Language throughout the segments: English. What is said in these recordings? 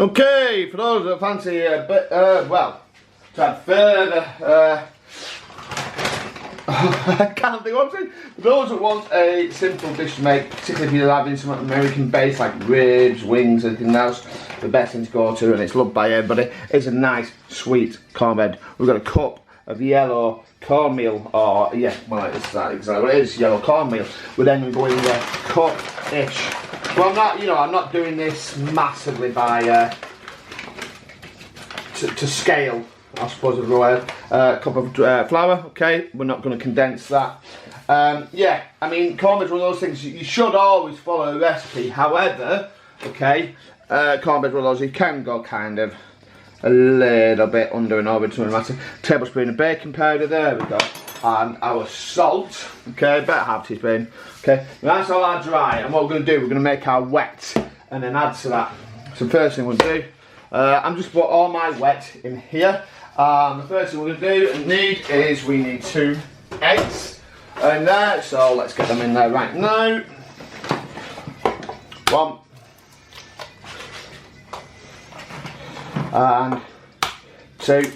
Okay, for those that fancy a bit, well, to add further, I can't think what I'm saying. For those that want a simple dish to make, particularly if you're having some American base like ribs, wings, anything else, the best thing to go to, and it's loved by everybody, is a nice sweet cornbread. We've got a cup of yellow cornmeal, or yeah, well, it's that exactly what it is, yellow cornmeal. We're then going with a cup-ish. Well, I'm not, I'm not doing this massively by to scale, I suppose is the word. Cup of flour, okay. We're not going to condense that. Yeah, I mean, cornbread's one of those things you should always follow a recipe. However, okay, cornbread's one of those you can go kind of a little bit under and over. It doesn't matter. Tablespoon of baking powder. There we go. And our salt, okay, about half teaspoon, okay, that's all our dry, and what we're going to do, we're going to make our wet, and then add to that. So first thing we'll do, I'm just put all my wet in here. The first thing we're going to do and need is, we need 2 eggs in there, so let's get them in there right now. 1. And 2.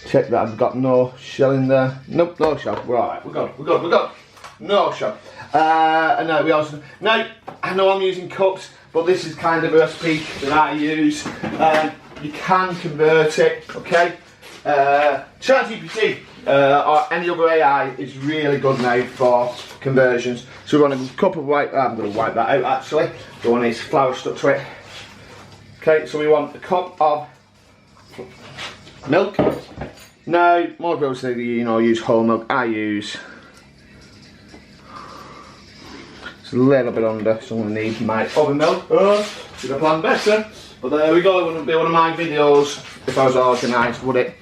Check that I've got no shell in there. Nope, no shell. We're alright. We're good. No shell. And now we also. Now I know I'm using cups, but this is kind of a recipe that I use. You can convert it, okay? ChatGPT or any other AI is really good now for conversions. So we want a cup of white. I'm going to wipe that out actually. The one is flour stuck to it. Okay, so we want a cup of milk. Now, more people say use whole milk. I use it's a little bit under, so I'm going to need my other milk. Should have planned better, but there we go. It wouldn't be one of my videos if I was organised, would it?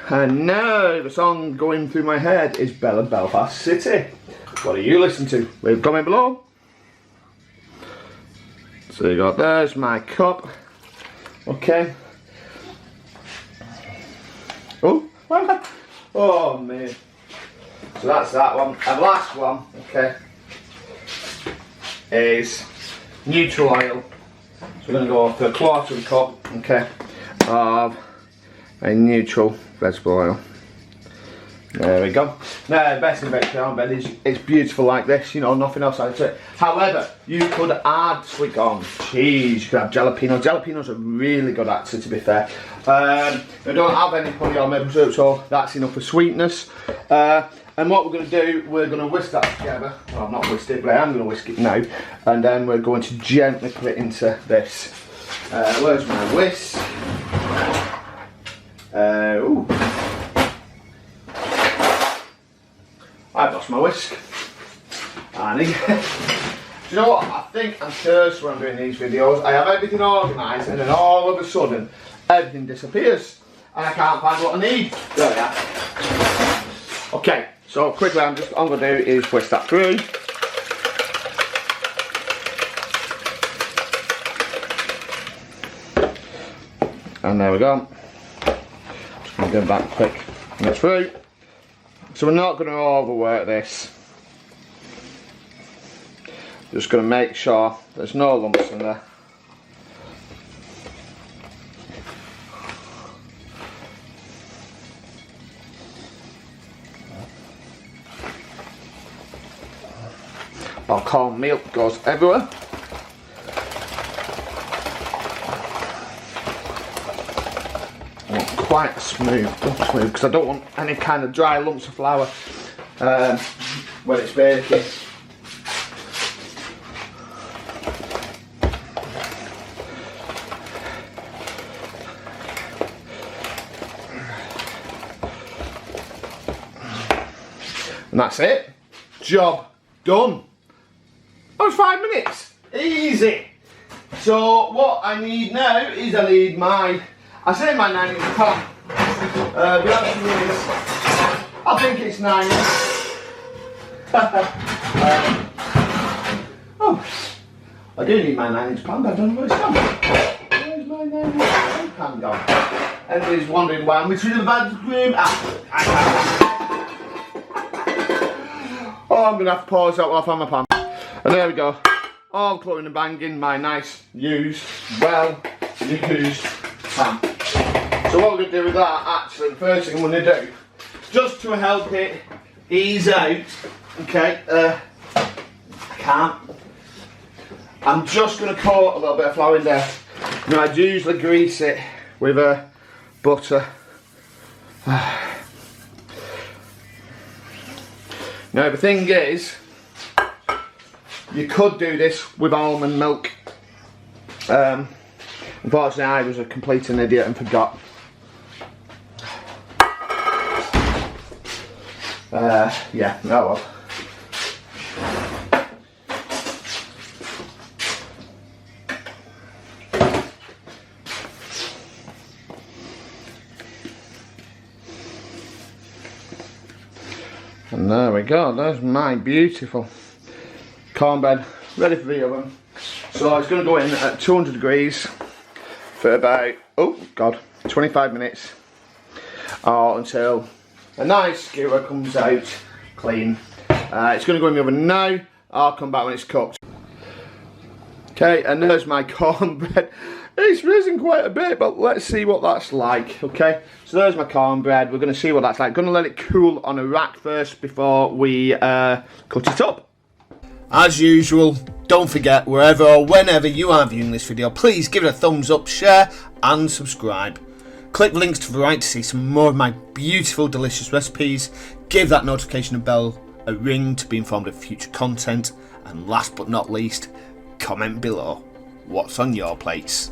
And now the song going through my head is Bella Belfast City. What do you listen to? Leave a comment below. So you got, there's my cup. Okay. Oh man. So that's that one. And last one, okay, is neutral oil. So we're going to go for a 1/4 cup, okay, of a neutral vegetable oil. There we go. Now, the best thing about cornbread is it's beautiful like this, nothing else added to it. However, you could add sweet corn, cheese, you could have jalapeno. Jalapenos are really good actually, to be fair. We don't have any honey or maple syrup, so that's enough for sweetness. And what we're going to do, we're going to whisk that together. Well, I'm not whisked it, but I am going to whisk it now. And then we're going to gently put it into this. Where's my whisk? Ooh. I've lost my whisk. And do you know what? I think I'm cursed when I'm doing these videos. I have everything organised and then all of a sudden everything disappears and I can't find what I need. There we are. Okay, so quickly all I'm going to do is whisk that through. And there we go. Just going to go back quick and it's through. So we're not going to overwork this. Just going to make sure there's no lumps in there. Our corn milk goes everywhere. Quite smooth, because I don't want any kind of dry lumps of flour when it's baking. And that's it. Job done. That was 5 minutes. Easy. So what I need now is I say my 9-inch pan. The answer is, I think it's 9 inch. Oh, I do need my 9-inch pan, but I don't know where it's gone. Where's my 9-inch pan gone? Everybody's wondering why I'm between the bad cream. Oh, I'm going to have to pause that while I find my pan. And there we go. All clawing and banging my nice well used pan. So what we're going to do with that, actually, the first thing I'm going to do, just to help it ease out, okay, I can't. I'm just going to coat a little bit of flour in there. Now I'd usually grease it with butter. Now the thing is, you could do this with almond milk. Unfortunately I was a complete idiot and forgot. Yeah, oh well. And there we go, there's my beautiful cornbread ready for the oven. So it's going to go in at 200 degrees for about, 25 minutes, or until a nice skewer comes out clean. It's going to go in the oven now. I'll come back when it's cooked. Okay, and there's my cornbread. It's risen quite a bit, but let's see what that's like, okay? So there's my cornbread. We're going to see what that's like. Going to let it cool on a rack first before we cut it up. As usual, don't forget, wherever or whenever you are viewing this video, please give it a thumbs up, share and subscribe. Click links to the right to see some more of my beautiful, delicious recipes. Give that notification bell a ring to be informed of future content. And last but not least, comment below what's on your plates.